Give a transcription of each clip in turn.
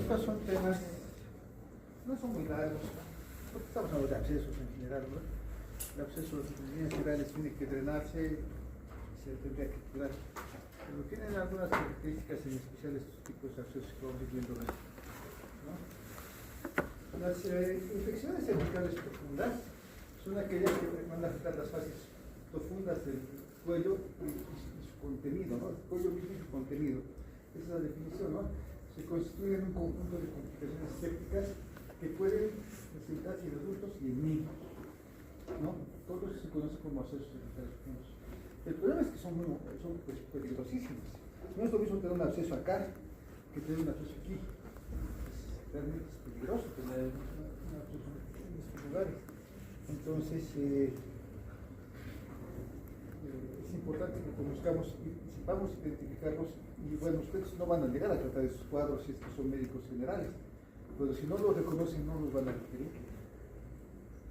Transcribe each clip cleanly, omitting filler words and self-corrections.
estos son temas, no son muy largos, porque estamos hablando de abscesos en general, ¿no? El absceso en líneas generales tiene que drenarse, se tendría que curar, pero tienen algunas características en especial estos tipos de abscesos que vamos viendo, ¿no? Las infecciones cervicales profundas son aquellas que van a afectar las fases profundas del cuello y su contenido, ¿no? El cuello mismo y su contenido. Esa es la definición, ¿no? Se constituyen un conjunto de complicaciones sépticas que pueden presentarse en adultos y en niños, ¿no? Todo eso se conoce como abscesos cervicales profundos. El problema es que son pues, peligrosísimos. No es lo mismo tener un absceso acá que tener un absceso aquí. Realmente es peligroso tener un absceso en estos lugares. Entonces, es importante que conozcamos y sepamos identificarlos. Y bueno, ustedes no van a llegar a tratar esos cuadros si es que son médicos generales, pero si no los reconocen, no los van a requerir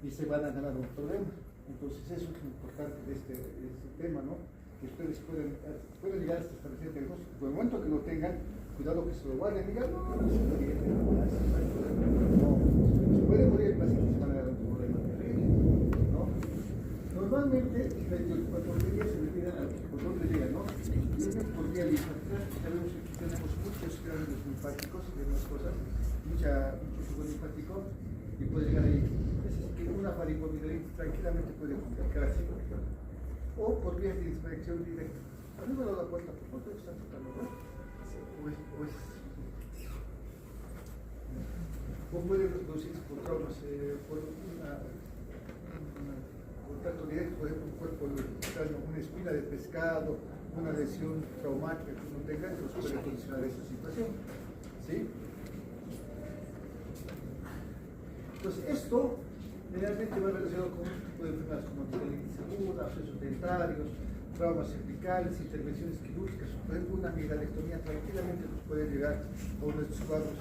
y se van a ganar un problema. Entonces, eso es lo importante de este tema, ¿no? Que ustedes pueden llegar hasta establecer el diagnóstico. Por el momento que lo tengan, cuidado que se lo guarden, digan, no, se puede morir el paciente y se van a dar un problema terrible, ¿no? Normalmente, cuando se refiere a por dónde llegan, ¿no? Vienen por vía linfática. Sabemos que aquí tenemos muchos granos linfáticos y demás cosas, mucho flujo linfático, y puede llegar ahí. Es que una faringoamidalitis tranquilamente puede complicarse, o por vías de infección directa. A mí me lo da cuenta, por favor, que están tocando, ¿no? O puede reproducirse por traumas, por un contacto directo, por ejemplo, un cuerpo extraño, una espina de pescado, una lesión traumática que uno tenga, entonces puede condicionar esa situación, ¿sí? Entonces esto generalmente va relacionado con un tipo de enfermedades como amigdalitis aguda, abscesos dentarios, traumas cervicales, intervenciones quirúrgicas. Por ejemplo, una amidalectomía tranquilamente nos puede llegar a uno de estos cuadros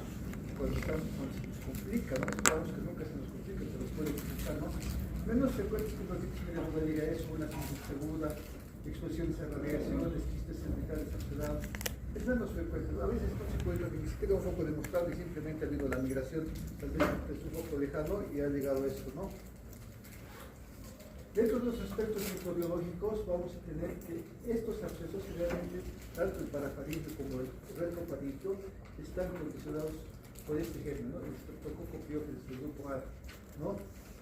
cuando se nos complica, ¿no? Esperamos que nunca se nos complique, se nos puede complicar, ¿no? Menos frecuentes que los media bodega es una sinusitis aguda, exposiciones a radiaciones, quistes cervicales alterados. Es menos frecuente, a veces no se puede ni siquiera un foco demostrado y simplemente ha habido la migración, tal vez es un foco lejano y ha llegado a esto, ¿no? Dentro de los aspectos microbiológicos vamos a tener que estos abscesos realmente, tanto el parafaringio como el retrofaringio, están condicionados por este germen, ¿no? El Streptococcus pyogenes del grupo A, ¿no?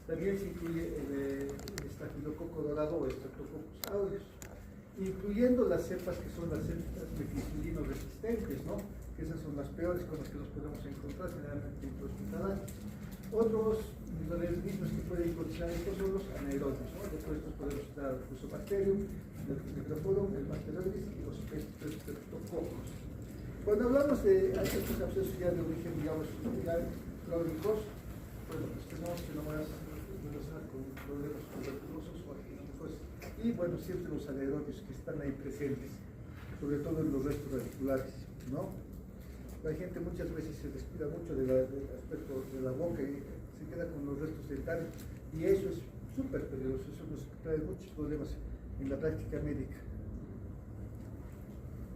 También se incluye el estafilococo dorado o Streptococcus aureus, incluyendo las cepas que son las cepas methicilino resistentes, ¿no? Que esas son las peores con las que nos podemos encontrar generalmente en hospitalares. Otros organismos que pueden condicionar estos son los anaerobios, ¿no? Después estos podemos citar el Fusobacterium, el Microforum, el Bacteroides y los Streptococos. Cuando hablamos de estos abscesos ya de origen, digamos, ya crónicos, bueno, pues tenemos que no más relacionar con problemas tuberculosos o arquitectónicos y, bueno, siempre los anaerobios que están ahí presentes, sobre todo en los restos radiculares, ¿no? La gente muchas veces se descuida mucho del aspecto de la boca y se queda con los restos dentarios, y eso es súper peligroso, eso nos trae muchos problemas en la práctica médica.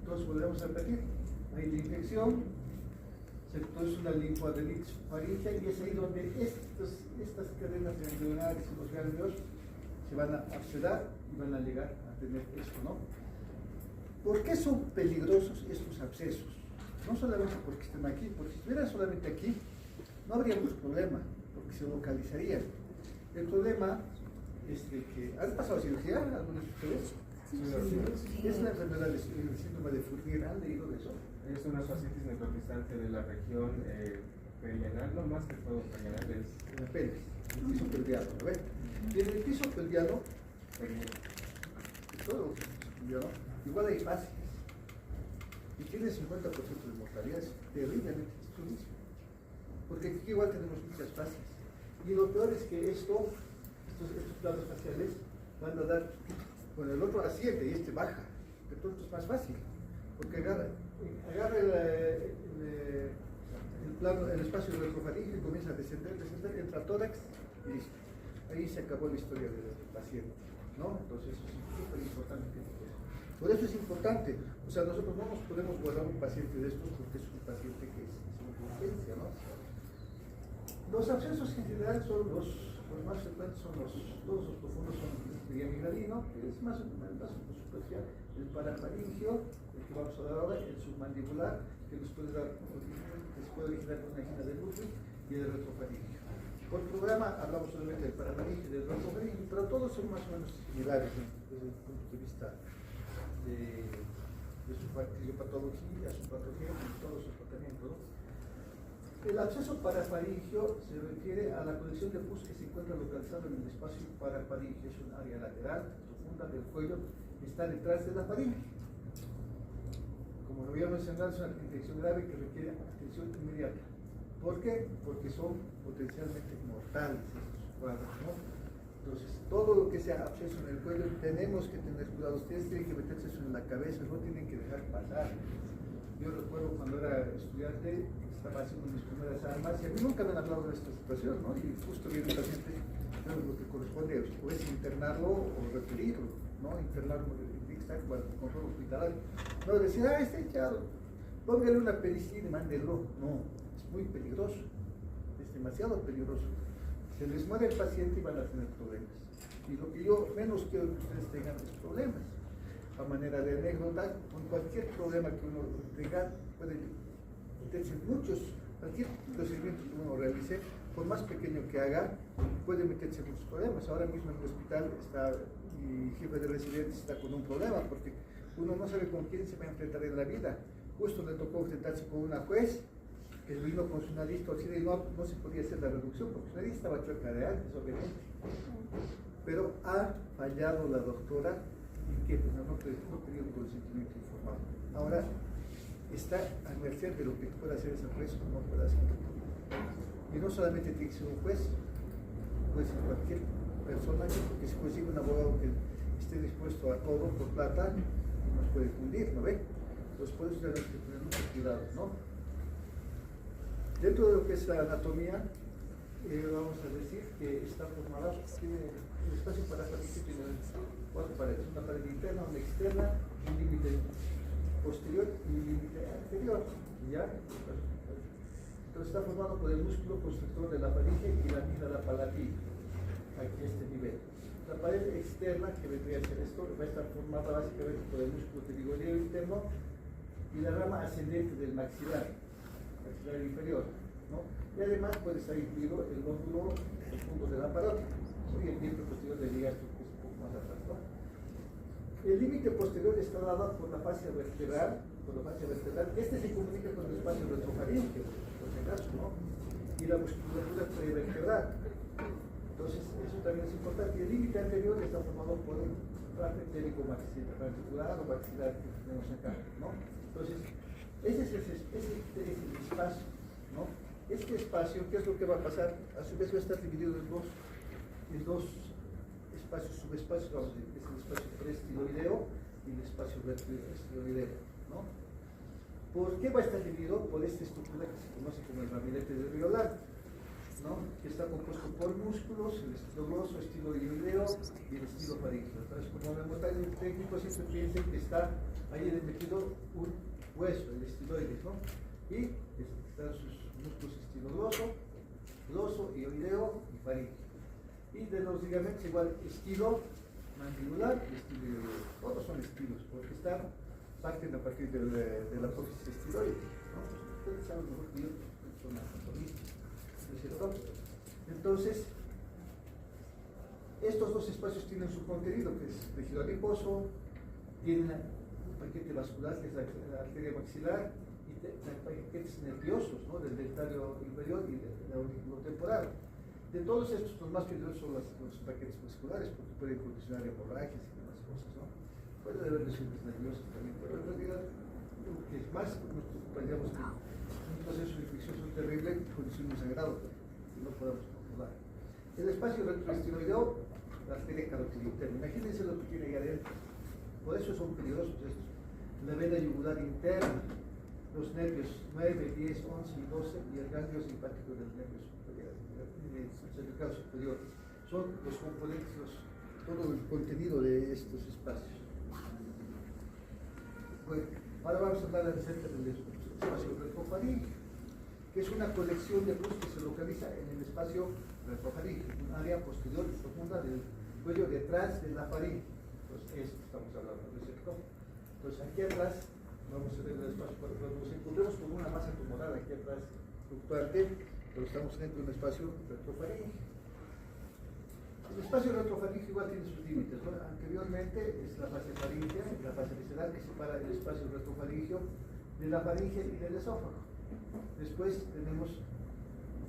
Entonces, volvemos a repetir, hay la infección, se produce una linfoadenitis faríngea y es ahí donde estas cadenas ganglionares y los ganglios se van a abscedar y van a llegar a tener esto, ¿no? ¿Por qué son peligrosos estos abscesos? No solamente porque estén aquí, porque si estuvieran solamente aquí, no habría mucho problema, porque se localizarían. El problema es que ¿han pasado cirugía algunos de ustedes? Sí. Es la enfermedad del síndrome de Fournier, ¿han leído de eso? Es una fascitis necrotizante de la región perianal, no más que todo perianal es la pelvis, el piso pelviano, ¿no ven? Y en el piso pelviano, todo el piso pelviano, igual hay fascitis. Y tiene 50% de mortalidad, es terriblemente destruidísimo. Porque aquí igual tenemos muchas fases. Y lo peor es que estos planos faciales van a dar, bueno, el otro asciende y este baja, pero todo esto es más fácil, porque agarra el espacio retrofaríngeo y comienza a descender, entra tórax y listo. Ahí se acabó la historia del paciente, ¿no? Entonces eso es súper importante. Por eso es importante. O sea, nosotros no nos podemos guardar un paciente de estos porque es un paciente que es una urgencia, ¿no? Los abscesos en general son los más frecuentes, todos los profundos son el triamigdalino, que es más superficial, el parafaringio, el que vamos a dar ahora, el submandibular, que nos puede dar, que se puede originar con una angina de Ludwig, y el retrofaringio. Por programa hablamos solamente del parafaringio y del retrofaringio, pero todos son más o menos similares, ¿no? Desde el punto de vista de su fisiopatología, su patología y todos sus tratamientos, ¿no? El absceso parafaringio se refiere a la colección de pus que se encuentra localizado en el espacio parafaringio. Es un área lateral, profunda del cuello, está detrás de la faringe. Como lo había mencionado, es una infección grave que requiere atención inmediata. ¿Por qué? Porque son potencialmente mortales estos cuadros, ¿no? Entonces, todo lo que sea absceso en el cuello, tenemos que tener cuidado. Ustedes tienen que meterse eso en la cabeza, no tienen que dejar pasar. Yo recuerdo cuando era estudiante, estaba haciendo mis primeras armas y a mí nunca me han hablado de esta situación, ¿no? Y justo viene un paciente, bueno, lo que corresponde o es internarlo o referirlo, ¿no? Internarlo en Dixtac para el control hospitalario. No, decir, está hinchado, póngale una penicilina y mándelo. No, es muy peligroso, es demasiado peligroso. Se les muere el paciente y van a tener problemas. Y lo que yo menos quiero que ustedes tengan es problemas. A manera de anécdota, con cualquier problema que uno tenga, puede meterse muchos, cualquier procedimiento que uno realice, por más pequeño que haga, puede meterse en muchos problemas. Ahora mismo en el hospital está mi jefe de residentes está con un problema, porque uno no sabe con quién se va a enfrentar en la vida. Justo le tocó enfrentarse con una juez, que vino con su nariz torcida y no se podía hacer la reducción, porque su nariz estaba chueca de antes, obviamente. Pero ha fallado la doctora y que no tenía un consentimiento informado. Ahora está a merced de lo que pueda hacer esa juez o no pueda hacer. Y no solamente tiene que ser un juez, puede ser cualquier persona que se consiga un abogado que esté dispuesto a todo por plata y nos puede fundir, ¿no ve? Entonces por eso tenemos que tener mucho cuidado, ¿no? Dentro de lo que es la anatomía, vamos a decir que está formada, tiene el espacio parafaringio tiene cuatro paredes, una pared interna, una externa, un límite posterior y un límite anterior, ¿ya? Entonces está formado por el músculo constructor de la faringe y la amígdala palatina, aquí a este nivel. La pared externa, que vendría a ser esto, va a estar formada básicamente por el músculo pterigoneo interno y la rama ascendente del maxilar inferior, ¿no? Y además puede estar incluido el nódulo profundo de la parótida y el miembro posterior del diástolo, que es un poco más atrás, ¿no? El límite posterior está dado por la fascia vertebral, este se comunica con el espacio retrofaringeo, por si acaso, ¿no? Y la musculatura prevertebral. Entonces, eso también es importante. Y el límite anterior está formado por el parte maxilar o maxilar que tenemos acá, ¿no? Entonces, ese es el espacio, ¿no? Este espacio, ¿qué es lo que va a pasar? A su vez va a estar dividido en dos espacios, subespacios, vamos a decir, es el espacio preestiloideo y el espacio vertiloideo, ¿no? ¿Por qué va a estar dividido? Por esta estructura que se conoce como el ramillete de Riolan, ¿no? Que está compuesto por músculos, el estilo gloso, estilo iliodeo y el estilo faríngeo. Entonces, como me muestra el técnico, siempre piensen que está ahí metido un hueso, el estiloides, ¿no? Y están sus músculos estilo gloso, iliodeo y faríngeo. Y de los ligamentos igual estilo mandibular y estilo iliodeo. Todos son estilos, porque parten a partir de la apófisis estiloide, ¿no? Ustedes saben mejor que yo, son anatomistas, ¿no es cierto? Entonces, estos dos espacios tienen su contenido, que es tejido adiposo, tienen un paquete vascular, que es la arteria maxilar, y paquetes nerviosos, ¿no? Del dentario inferior y del auriculo temporal. De todos estos, los más peligrosos son los paquetes musculares, porque pueden condicionar hemorragias y demás cosas, ¿no? Puede haber lesiones nerviosas también, pero en realidad, lo que más nos preocuparíamos que un proceso infeccioso terrible condiciona un sangrado, que no podemos controlar. El espacio retroestiloideo, la arteria carótida interna. Imagínense lo que tiene ahí adentro. Por eso son peligrosos estos. La vena yugular interna, los nervios 9, 10, 11 y 12 y el ganglio simpático del nervio superior, cervical superior. Son los componentes, todo el contenido de estos espacios. Bueno, ahora vamos a hablar acerca del espacio retrofaríngeo, que es una colección de pus que se localiza en el espacio retrofaríngeo, un área posterior y profunda del cuello detrás de la faringe. Entonces, esto estamos hablando del sector. Entonces, aquí atrás vamos a ver el espacio, cuando nos encontremos con una masa tumoral aquí atrás fluctuante, pero estamos dentro de un espacio retrofaríngeo. El espacio retrofaríngeo igual tiene sus límites, ¿no? Anteriormente es la fase faríngea, la fase visceral que separa el espacio retrofaríngeo de la faringe y del esófago. Después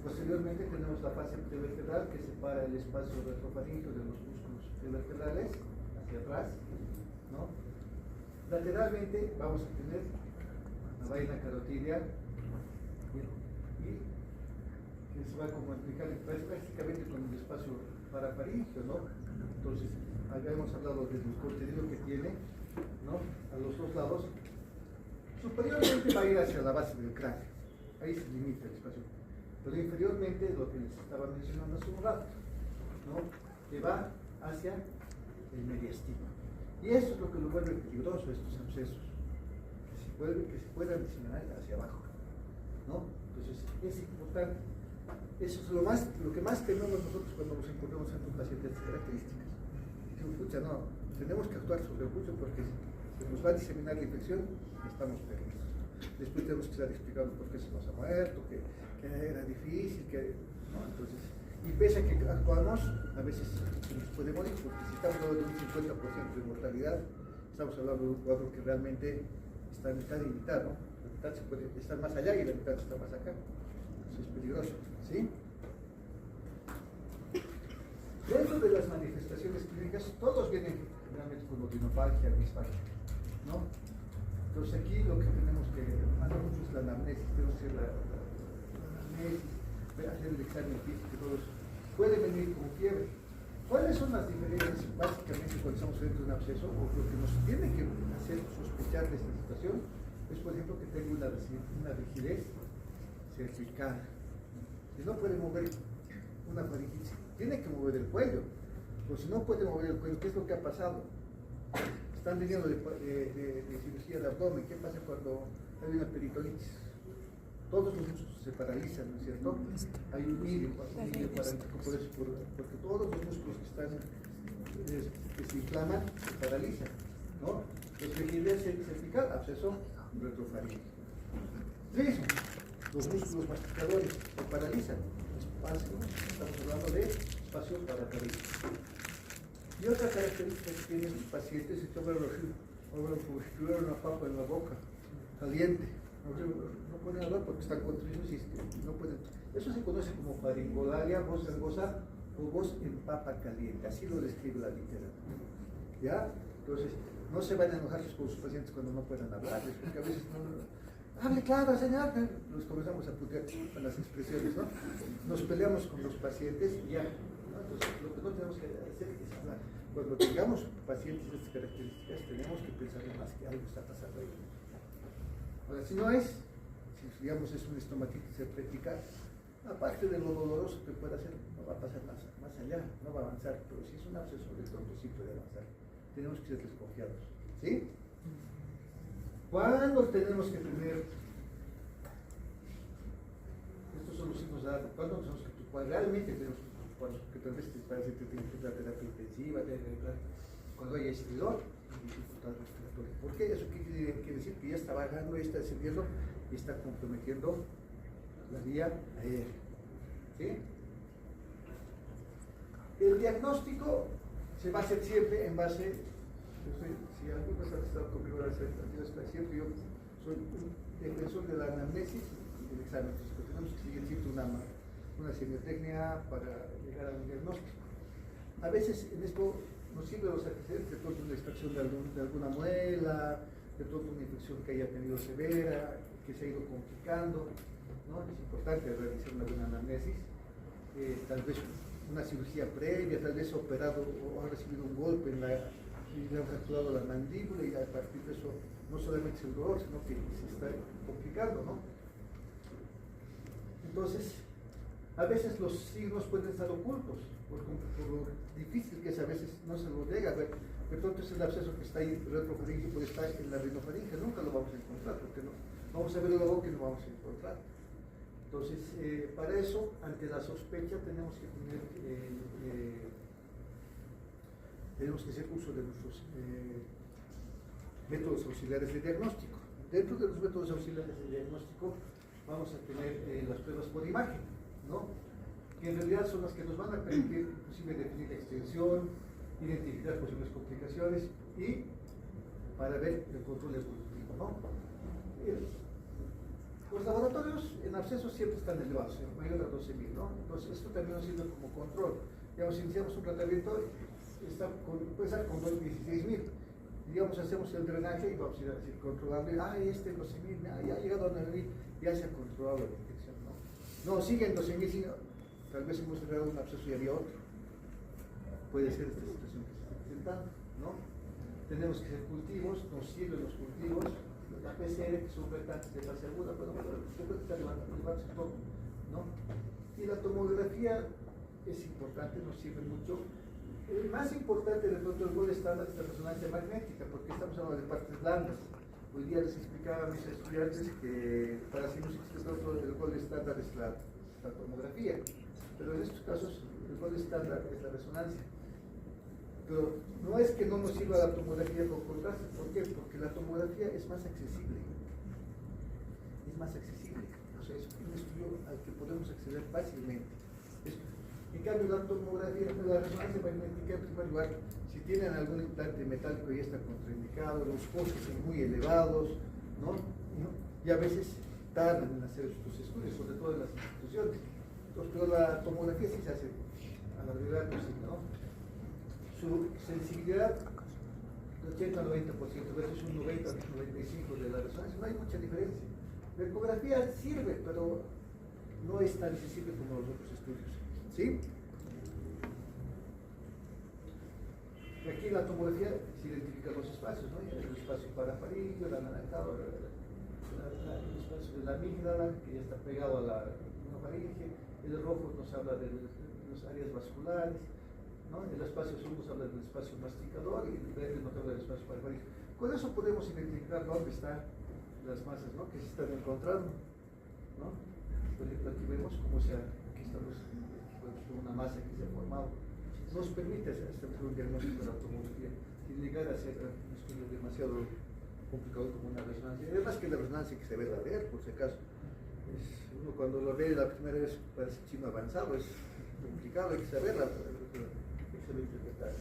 posteriormente tenemos la fase prevertebral que separa el espacio retrofaríngeo de los músculos prevertebrales hacia atrás, ¿no? Lateralmente vamos a tener la vaina carotidia y que se va a comunicar prácticamente con el espacio parafaríngeo, ¿no? Entonces, habíamos hablado del contenido que tiene, ¿no? A los dos lados. Superiormente va a ir hacia la base del cráneo, ahí se limita el espacio, pero inferiormente lo que les estaba mencionando hace un rato, ¿no? Que va hacia el mediastino. Y eso es lo que lo vuelve peligroso, estos abscesos, que se puedan diseminar hacia abajo, ¿no? Entonces, es importante. Eso es lo que más tememos nosotros cuando nos encontramos ante un paciente de estas características. Decimos, pucha, no, tenemos que actuar sobre el pulso porque se nos va a diseminar la infección y estamos perdidos. Después tenemos que estar explicando por qué se nos ha muerto, que era difícil, ¿no? Entonces, y pese a que actuamos, a veces se nos puede morir, porque si estamos hablando de un 50% de mortalidad, estamos hablando de un cuadro que realmente está en mitad y mitad, ¿no? La mitad se puede estar más allá y la mitad está más acá. Eso es peligroso, ¿sí? Dentro de las manifestaciones clínicas, todos vienen generalmente con odinofagia, disfagia, ¿no? Entonces aquí lo que tenemos que hacer mucho es la anamnesis, tenemos que hacer la anamnesis, hacer el examen físico y todo eso. Puede venir con fiebre. ¿Cuáles son las diferencias básicamente cuando estamos dentro de un absceso? O lo que nos tiene que hacer sospechar de esta situación es, por ejemplo, que tenga una rigidez cervical. Si no puede mover una faringitis, tiene que mover el cuello. Pero si no puede mover el cuello, ¿qué es lo que ha pasado? Están viniendo de cirugía de abdomen. ¿Qué pasa cuando hay una peritonitis? Todos los músculos se paralizan, ¿no es cierto? Hay un medio paralítico por eso, porque todos los músculos que se inflaman se paralizan, ¿no? Entonces, rigidez cervical, absceso retrofaríngeo. Tres, los músculos masticadores se paralizan. Estamos hablando de espacio parafaríngeo. Y otra característica que tienen los pacientes es que tuvieron una papa en la boca, caliente. No pueden hablar porque están contritos y no pueden. Eso se conoce como faringolalia, voz gangosa o voz en papa caliente. Así lo describe la literatura. ¿Ya? Entonces, no se van a enojar con sus pacientes cuando no puedan hablarles, porque a veces no. Hable claro, señor. Nos comenzamos a putear con las expresiones, ¿no? Nos peleamos con los pacientes y ya. ¿No? Entonces, lo que no tenemos que hacer es hablar. Cuando tengamos pacientes de estas características, tenemos que pensar más que algo está pasando ahí. Ahora, si no es, si digamos es una estomatitis seprética, aparte de lo doloroso que puede hacer, no va a pasar más allá, no va a avanzar. Pero si es un absceso de pronto sí puede avanzar. Tenemos que ser desconfiados. ¿Sí? ¿Cuándo tenemos que tener? Estos son los signos de alarma. ¿Cuándo tenemos que realmente tenemos que tal vez para que tiene que dar terapia intensiva, cuando haya estridor y dificultad respiratoria? ¿Por qué? Eso quiere decir que ya está bajando, ya está descendiendo y está comprometiendo la vía aérea. ¿Sí? El diagnóstico se va a hacer siempre en base, si alguien ha estado conmigo siempre yo soy un defensor de la anamnesis y del examen físico. Tenemos que seguir siempre una semiotecnia para llegar a un diagnóstico. A veces en esto nos sirve los antecedentes de pronto una extracción de alguna muela, de pronto una infección que haya tenido severa, que se ha ido complicando, ¿no? Es importante realizar una buena anamnesis, tal vez una cirugía previa, tal vez operado o ha recibido un golpe y le han fracturado la mandíbula y a partir de eso no solamente es el dolor, sino que se está complicando, ¿no? Entonces, a veces los signos pueden estar ocultos, por lo difícil que es, a veces no se los llega a ver. De pronto es el absceso que está ahí retrofaringe, puede estar en la rinofaringe, nunca lo vamos a encontrar, porque no vamos a ver la boca y no vamos a encontrar. Entonces, para eso, ante la sospecha, tenemos que hacer uso de nuestros métodos auxiliares de diagnóstico. Dentro de los métodos auxiliares de diagnóstico vamos a tener las pruebas por imagen, ¿no? Que en realidad son las que nos van a permitir inclusive definir la extensión, identificar posibles complicaciones y para ver el control evolutivo, ¿no? Los laboratorios en abscesos siempre están elevados, mayor a 12.000, ¿no? Entonces esto también nos sirve como control. Digamos, iniciamos un tratamiento, puede estar con 16.000. Digamos, hacemos el drenaje y vamos a ir así controlando, este 12.000, ya ha llegado a 9.000, ya se ha controlado la infección, ¿no? No, siguen 12.000, tal vez hemos generado un absceso y había otro. Puede ser esta situación que se está presentando, ¿no? Tenemos que hacer cultivos, nos sirven los cultivos, la PCR, que son retantes de fase aguda, bueno, se puede estar levantando un poco, ¿no? Y la tomografía es importante, nos sirve mucho. El más importante de pronto el gol estándar es la resonancia magnética, porque estamos hablando de partes blandas. Hoy día les explicaba a mis estudiantes que para sinusitis el gol estándar es la tomografía, pero en estos casos el gol estándar es la resonancia. Pero no es que no nos sirva la tomografía con contraste, ¿por qué? Porque la tomografía es más accesible. Es más accesible. O sea, es un estudio al que podemos acceder fácilmente. En cambio, la tomografía, la resonancia magnética, en primer lugar, si tienen algún implante metálico ya está contraindicado, los costos son muy elevados, ¿no? Y a veces tardan en hacer estos estudios, sobre todo en las instituciones. Entonces, pero la tomografía sí se hace a la brevedad posible, ¿no? Su sensibilidad de 80 al 90% versus un 90 al 95% de la resonancia, no hay mucha diferencia. La ecografía sirve, pero no es tan sensible como los otros estudios. ¿Sí? Aquí la tomografía se identifica los espacios, ¿no? El espacio parafaríngeo, el anaranjado, el espacio de la amígdala, que ya está pegado a la faringe, el rojo nos habla de las áreas vasculares, ¿no? El espacio azul nos habla del espacio masticador y el verde nos habla del espacio parafaríngeo. Con eso podemos identificar dónde están las masas, ¿no? Que se están encontrando, ¿no? Por ejemplo, aquí vemos cómo aquí estamos, una masa que se ha formado. Nos permite hacer un diagnóstico de la tomografía sin llegar a ser un estudio demasiado complicado como una resonancia. Además que la resonancia que se ve la ver, por si acaso. Uno cuando lo ve la primera vez parece chino avanzado, es complicado, hay que saberla, hay que saber interpretar.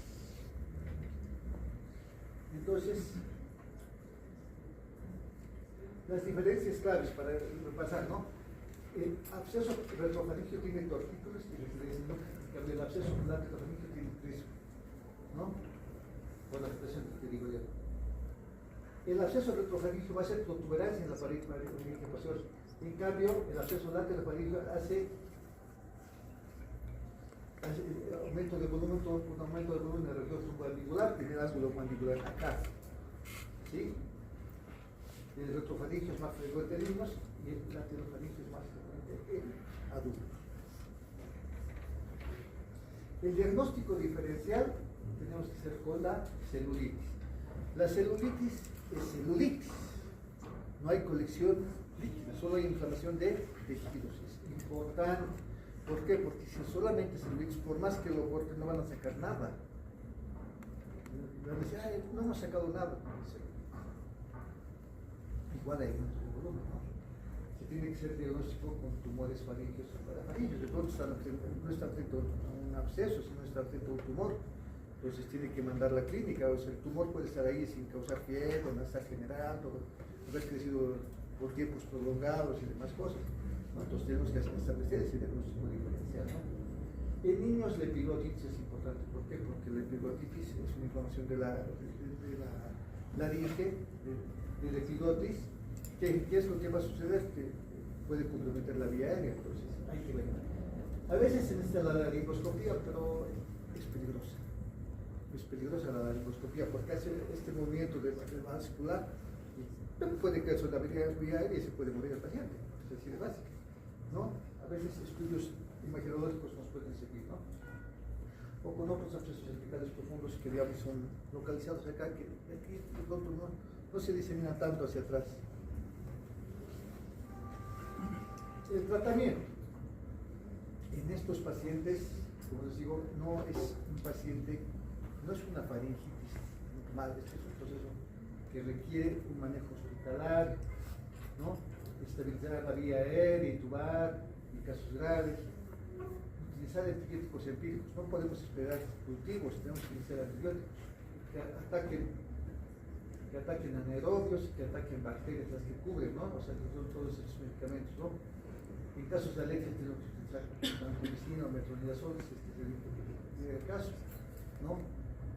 Entonces, las diferencias claves para repasar, ¿no? El absceso retrofaríngeo tiene tortícolis y diferencias, ¿no? El absceso laterofaríngeo tiene trisco, ¿no? Por la expresión que te digo yo. El absceso retrofaríngeo va a ser protuberancia en la pared faríngea posterior. En cambio, el absceso laterofaríngeo hace aumento de volumen, un aumento de volumen en la región submandibular, tiene el ángulo mandibular acá. ¿Sí? El retrofaríngeo es más frecuente en niños y el laterofaríngeo es más frecuente en adultos. El diagnóstico diferencial tenemos que hacer con la celulitis. La celulitis es celulitis, no hay colección líquida, solo hay inflamación de tejidos. Es importante. ¿Por qué? Porque si solamente celulitis, por más que lo corten, no van a sacar nada. Van a decir, no hemos sacado nada. Igual hay un volumen, ¿no? Se tiene que ser diagnóstico con tumores faríngeos o parafaringeos. De pronto no está frente a un absceso, sino está frente a un tumor. Entonces tiene que mandar la clínica. O sea, el tumor puede estar ahí sin causar fiebre, no estar generando, haber crecido por tiempos prolongados y demás cosas, ¿no? Entonces tenemos que establecer ese diagnóstico diferencial, ¿no? En niños la epiglotitis es importante. ¿Por qué? Porque la epiglotitis es una inflamación de la laringe, de la epiglotis. ¿Qué es lo que va a suceder? Que puede comprometer la vía aérea, entonces hay que ver. A veces se necesita la laringoscopía, pero es peligrosa. Es peligrosa la laringoscopía porque hace este movimiento de vascular y puede caer sobre la vía aérea y se puede morir el paciente. Es decir, es básico, ¿no? A veces estudios imagenológicos nos pueden servir, ¿no? o con otros abscesos cervicales profundos que digamos son localizados acá, que aquí de pronto no se diseminan tanto hacia atrás. El tratamiento en estos pacientes, como les digo, no es un paciente, no es una faringitis normal, este es un proceso que requiere un manejo hospitalario, ¿no? Estabilizar la vía aérea, intubar, en casos graves, utilizar antibióticos empíricos, no podemos esperar cultivos, tenemos que utilizar antibióticos que ataquen anaerobios, que ataquen bacterias, las que cubren, ¿no? O sea, que son todos esos medicamentos, ¿no? En casos de alergia tenemos que utilizar vancomicina o metronidazol, si este es el caso, ¿no?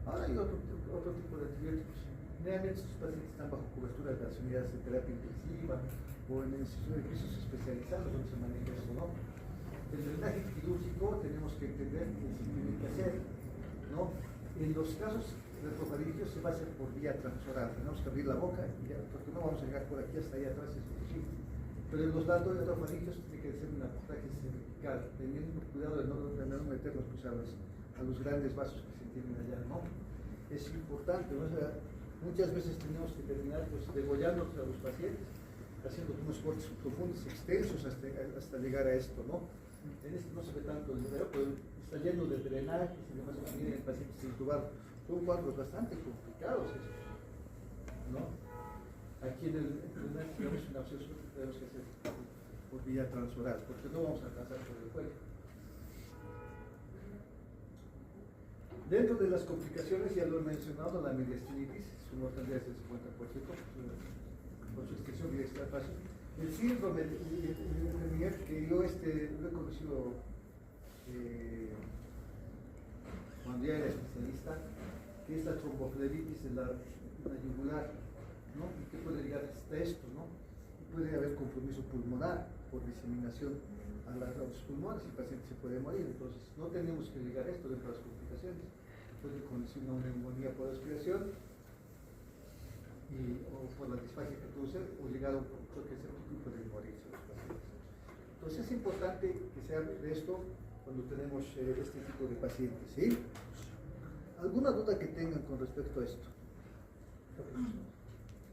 Ahora hay otro tipo de antibióticos. Generalmente estos pacientes están bajo cobertura de las unidades de terapia intensiva o en servicios especializados donde se maneja esto, ¿no? El drenaje quirúrgico tenemos que entender que se tiene que hacer, ¿no? En los casos retrofaringios se va a hacer por vía transoral, tenemos que abrir la boca, porque no vamos a llegar por aquí hasta allá atrás, es imposible. Pero en los datos retrofaringios tiene que ser un abordaje cervical, teniendo cuidado de no meterlos pues, a los grandes vasos que se tienen allá, ¿no? Es importante, ¿no? O sea, muchas veces tenemos que terminar pues, degollándonos a los pacientes, haciendo unos cortes profundos, extensos hasta llegar a esto, ¿no? En este no se ve tanto el video, pero está lleno de drenajes y demás también en pacientes intubados. Son cuadros bastante complicados estos, ¿no? Aquí en el drenaje tenemos una opción que tenemos que hacer por vía transoral, porque no vamos a alcanzar por el cuello. Dentro de las complicaciones, ya lo he mencionado, la mediastinitis, su mortalidad es del 50% por su extensión y extrapaso. El síndrome de Miguel, que yo lo he conocido cuando ya era especialista, que es la tromboflebitis de la yugular, ¿no? Y que puede llegar hasta esto, ¿no? Y puede haber compromiso pulmonar por diseminación a los pulmones y el paciente se puede morir. Entonces, no tenemos que llegar a esto dentro de las complicaciones. Puede conducir una neumonía por aspiración o por la disfagia que produce, o llegar a un choque séptico y pueden morirse los pacientes. Entonces, es importante que se hable de esto cuando tenemos este tipo de pacientes, ¿sí? ¿Alguna duda que tengan con respecto a esto?